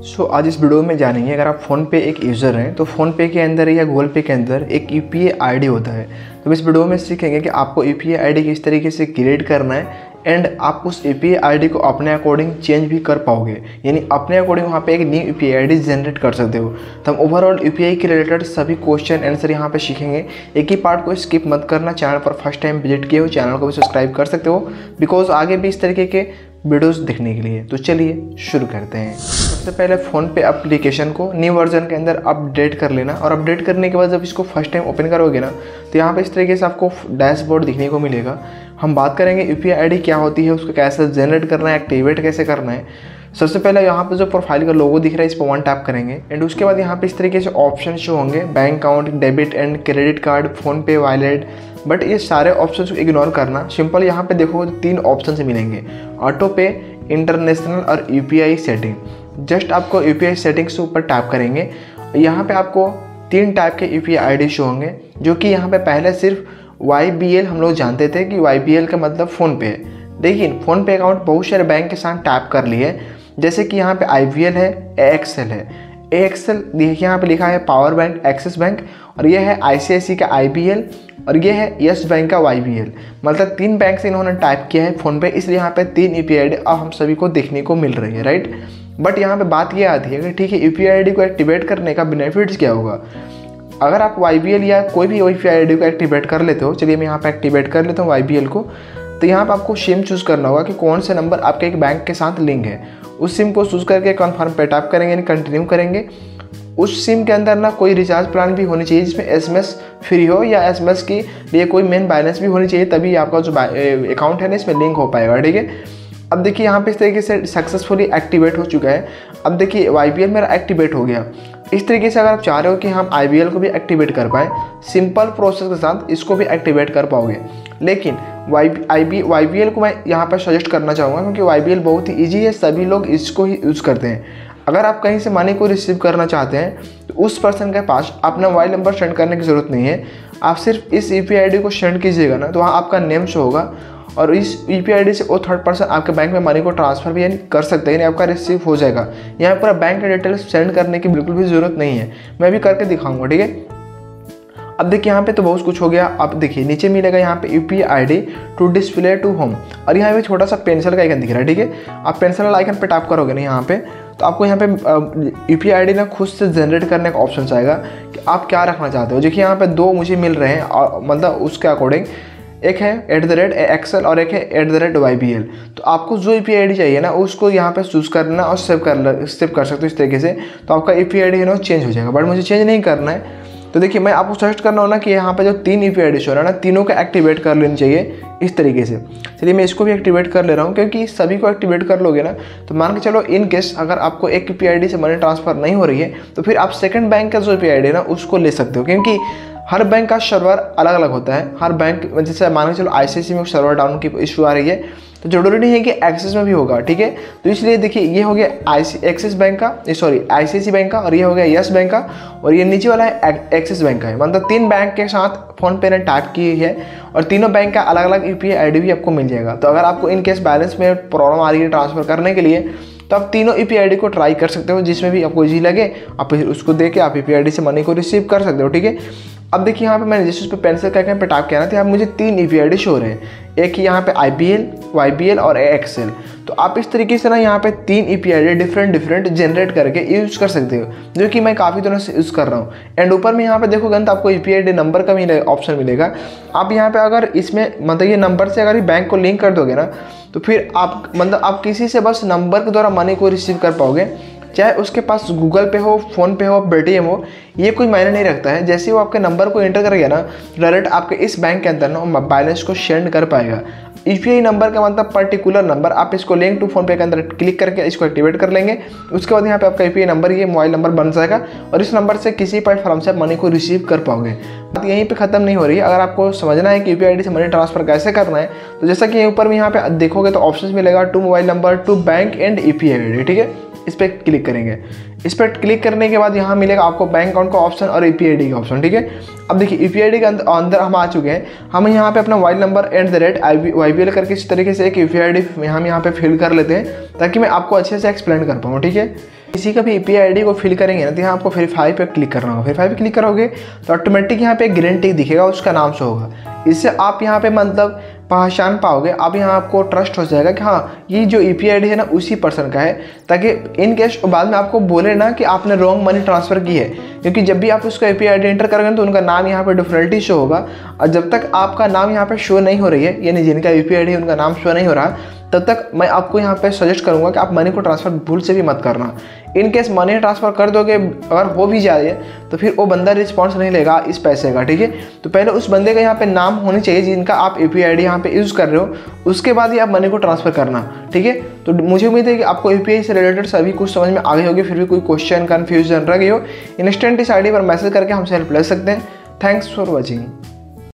आज इस वीडियो में जानेंगे, अगर आप फ़ोनपे एक यूज़र हैं तो फ़ोनपे के अंदर या गूगल पे के अंदर एक यूपीआई आईडी होता है। तो इस वीडियो में सीखेंगे कि आपको यूपीआई आईडी किस तरीके से क्रिएट करना है एंड आप उस यूपीआई आईडी को अपने अकॉर्डिंग चेंज भी कर पाओगे, यानी अपने अकॉर्डिंग वहाँ पे एक न्यू यूपीआई आईडी जनरेट कर सकते हो। तो हम ओवरऑल यूपीआई के रिलेटेड सभी क्वेश्चन आंसर यहाँ पे सीखेंगे। एक ही पार्ट को स्किप मत करना। चैनल पर फर्स्ट टाइम विजिट किए हो चैनल को भी सब्सक्राइब कर सकते हो, बिकॉज आगे भी इस तरीके के वीडियोस देखने के लिए। तो चलिए शुरू करते हैं। सबसे पहले फ़ोनपे एप्लीकेशन को न्यू वर्जन के अंदर अपडेट कर लेना, और अपडेट करने के बाद जब इसको फर्स्ट टाइम ओपन करोगे ना तो यहाँ पे इस तरीके से आपको डैशबोर्ड दिखने को मिलेगा। हम बात करेंगे यूपीआई आईडी क्या होती है, उसको कैसे जनरेट करना है, एक्टिवेट कैसे करना है। सबसे पहले यहाँ पे जो प्रोफाइल का लोगो दिख रहा है इस पर वन टैप करेंगे एंड उसके बाद यहाँ पे इस तरीके से ऑप्शन शो होंगे, bank account, debit and credit card, PhonePe, wallet. But ये सारे ऑप्शन को इग्नोर करना। सिंपल यहाँ पे देखो तो 3 ऑप्शन से मिलेंगे, ऑटो पे, इंटरनेशनल और यूपीआई सेटिंग। जस्ट आपको यूपीआई सेटिंग्स के ऊपर टैप करेंगे। यहाँ पे आपको 3 टाइप के यूपीआई आईडी शो होंगे, जो कि यहाँ पे पहले सिर्फ YBL हम लोग जानते थे कि YBL का मतलब फ़ोनपे है, लेकिन फ़ोनपे अकाउंट बहुत सारे बैंक के साथ टैप कर लिए। जैसे कि यहाँ पे IBL है, AXL है। AXL देखिए यहाँ पे लिखा है पावर बैंक, एक्सिस बैंक, और ये है ICICI का IBL, और ये है यस बैंक का YBL। मतलब 3 बैंक से इन्होंने टाइप किया है फ़ोनपे, इसलिए यहाँ पे 3 यूपीआई आईडी अब हम सभी को देखने को मिल रही है, राइट। बट यहाँ पे बात ये आती है कि ठीक है, यूपीआई आईडी को एक्टिवेट करने का बेनिफिट्स क्या होगा। अगर आप YBL या कोई भी यूपीआई आईडी को एक्टिवेट कर लेते हो, चलिए मैं यहाँ पे एक्टिवेट कर लेता हूँ YBL को। तो यहाँ पे आपको सिम चूज़ करना होगा कि कौन से नंबर आपके एक बैंक के साथ लिंक है। उस सिम को चूज़ करके कन्फर्म पे टैप करेंगे, यानी कंटिन्यू करेंगे। उस सिम के अंदर ना कोई रिचार्ज प्लान भी होनी चाहिए जिसमें SMS फ्री हो, या SMS के लिए कोई मेन बैलेंस भी होनी चाहिए, तभी आपका जो अकाउंट है ना इसमें लिंक हो पाएगा, ठीक है। अब देखिए यहाँ पे इस तरीके से सक्सेसफुली एक्टिवेट हो चुका है। अब देखिए YBL मेरा एक्टिवेट हो गया। इस तरीके से अगर आप चाह रहे हो कि हम IBL को भी एक्टिवेट कर पाएँ, सिंपल प्रोसेस के साथ इसको भी एक्टिवेट कर पाओगे। लेकिन YBL को मैं यहाँ पर सजेस्ट करना चाहूँगा, क्योंकि YBL बहुत ही ईजी है, सभी लोग इसको ही यूज़ करते हैं। अगर आप कहीं से मनी को रिसीव करना चाहते हैं तो उस पर्सन के पास अपना मोबाइल नंबर सेंड करने की ज़रूरत नहीं है। आप सिर्फ इस यूपीआई आईडी को सेंड कीजिएगा ना, तो वहाँ आपका नेम शो होगा, और इस यूपीआई आईडी से वो थर्ड पर्सन आपके बैंक में मनी को ट्रांसफ़र भी यानी कर सकते हैं, यानी आपका रिसीव हो जाएगा। यहाँ पर बैंक का डिटेल्स सेंड करने की बिल्कुल भी ज़रूरत नहीं है, मैं भी करके दिखाऊंगा, ठीक है। अब देखिए यहाँ पे तो बहुत कुछ हो गया। अब देखिए नीचे मिलेगा यहाँ पे UPI ID to display to home, और यहाँ पे छोटा सा पेंसिल का आइकन दिख रहा है, ठीक है। आप पेंसिल वाला आइकन पे टैप करोगे ना यहाँ पे, तो आपको यहाँ पे यूपीआई आईडी ना खुद से जनरेट करने का ऑप्शन आएगा कि आप क्या रखना चाहते हो। देखिए यहाँ पे 2 मुझे मिल रहे हैं, और मतलब उसके अकॉर्डिंग एक है @AXL और एक है @YBL। तो आपको जो यूपीआई आईडी चाहिए ना उसको यहाँ पे चूज़ करना और सेव कर सकते हो इस तरीके से, तो आपका यूपीआई आईडी है ना चेंज हो जाएगा। बट मुझे चेंज नहीं करना है, तो देखिए मैं आपको सजेस्ट करना हो ना कि यहाँ पे जो 3 यूपीआई आईडी शो रहा है ना, तीनों को एक्टिवेट कर लेनी चाहिए इस तरीके से। चलिए मैं इसको भी एक्टिवेट कर ले रहा हूँ, क्योंकि सभी को एक्टिवेट कर लोगे ना तो मान के चलो इन केस अगर आपको एक यूपीआई आईडी से मनी ट्रांसफ़र नहीं हो रही है, तो फिर आप सेकंड बैंक का जो यूपीआई आईडी है ना उसको ले सकते हो, क्योंकि हर बैंक का सर्वर अलग अलग होता है। हर बैंक जैसे मान के चलो ICICI में सर्वर डाउन की इशू आ रही है, तो जरूरी नहीं है कि एक्सिस में भी होगा, ठीक है। तो इसलिए देखिए ये हो गया एक्सिस बैंक का, ICICI बैंक का, और ये हो गया यस बैंक का, और ये नीचे वाला है एक्सिस बैंक का है। मतलब 3 बैंक के साथ फ़ोनपे ने टैप की है, और तीनों बैंक का अलग अलग यूपीआई आईडी भी आपको मिल जाएगा। तो अगर आपको इन केस बैलेंस में प्रॉब्लम आ रही है ट्रांसफ़र करने के लिए, तो आप तीनों यूपीआई आईडी को ट्राई कर सकते हो, जिसमें भी आपको ईजी लगे आप फिर उसको दे के आप यूपीआई आईडी से मनी को रिसीव कर सकते हो, ठीक है। अब देखिए यहाँ पे मैंने जिस पे पेंसिल का आइकन पे टैप किया ना, तो यहाँ मुझे 3 यूपीआई आईडी शो रहे हैं। एक ही यहाँ पे IBL, YBL और AXL। तो आप इस तरीके से ना यहाँ पे 3 यूपीआई आईडी डिफरेंट जनरेट करके यूज़ कर सकते हो, जो कि मैं काफ़ी दिनों से यूज़ कर रहा हूँ। एंड ऊपर में यहाँ पे देखोगे तो आपको यूपीआई आईडी नंबर का भी ऑप्शन मिलेगा। आप यहाँ पे अगर इसमें मतलब ये नंबर से अगर बैंक को लिंक कर दोगे ना, तो फिर आप मतलब आप किसी से बस नंबर के द्वारा मनी को रिसीव कर पाओगे, चाहे उसके पास गूगल पे हो, फ़ोनपे हो, पेटीएम हो, ये कोई मायने नहीं रखता है। जैसे ही वो आपके नंबर को एंटर करेगा ना, डायरेक्ट आपके इस बैंक के अंदर ना बैलेंस को सेंड कर पाएगा। यूपीआई नंबर का मतलब पर्टिकुलर नंबर, आप इसको लिंक टू फ़ोनपे के अंदर क्लिक करके इसको एक्टिवेट कर लेंगे। उसके बाद यहाँ पे आपका यूपीआई नंबर ये मोबाइल नंबर बन जाएगा, और इस नंबर से किसी प्लेटफॉर्म से आप मनी को रिसीव कर पाओगे। बात यहीं पे ख़त्म नहीं हो रही है। अगर आपको समझना है कि यूपीआई आईडी से मनी ट्रांसफ़र कैसे करना है, तो जैसा कि ऊपर में यहाँ पे देखोगे तो ऑप्शन मिलेगा to mobile number, to bank and UPI ID, ठीक है। इस पर क्लिक करेंगे। इस पर क्लिक करने के बाद यहाँ मिलेगा आपको बैंक अकाउंट का ऑप्शन और यूपीआई आईडी का ऑप्शन, ठीक है। अब देखिए यूपीआई आईडी के अंदर हम आ चुके हैं। हम यहाँ पे अपना मोबाइल नंबर @YBL करके इस तरीके से एक यूपीआई आईडी हम यहाँ पे फिल कर लेते हैं, ताकि मैं आपको अच्छे से एक्सप्लेन कर पाऊँ, ठीक है। किसी का भी यूपीआई आईडी को फिल करेंगे ना तो यहाँ आपको वेरीफाई पे क्लिक करना होगा। वेरीफाई पे क्लिक करोगे तो ऑटोमेटिक यहाँ पे एक ग्रीन टिक दिखेगा, उसका नाम शो होगा। इससे आप यहाँ पे मतलब पहचान पाओगे, अब यहाँ आपको ट्रस्ट हो जाएगा कि हाँ ये जो यूपीआई आईडी है ना उसी पर्सन का है, ताकि इन केस बाद में आपको बोले ना कि आपने रॉन्ग मनी ट्रांसफ़र की है। क्योंकि जब भी आप उसका यूपीआई आईडी एंटर करोगे तो उनका नाम यहाँ पे डिफरेंटली शो होगा, और जब तक आपका नाम यहाँ पे शो नहीं हो रही है, यानी जिनका यूपीआई आईडी है उनका नाम शो नहीं हो रहा, तब तक मैं आपको यहाँ पे सजेस्ट करूँगा कि आप मनी को ट्रांसफ़र भूल से भी मत करना। इन केस मनी ट्रांसफ़र कर दोगे, अगर हो भी जाए तो फिर वो बंदा रिस्पॉन्स नहीं लेगा इस पैसे का, ठीक है। तो पहले उस बंदे का यहाँ पे नाम होनी चाहिए जिनका आप यूपीआई आईडी यहाँ पे यूज़ कर रहे हो, उसके बाद ही आप मनी को ट्रांसफ़र करना, ठीक है। तो मुझे उम्मीद है कि आपको यूपीआई से रिलेटेड सभी कुछ समझ में आ गई होगी। फिर भी कोई क्वेश्चन कन्फ्यूजन रह गई हो, इंस्टेंट इस आईडी पर मैसेज करके हमसे हेल्प ले सकते हैं। Thanks for watching.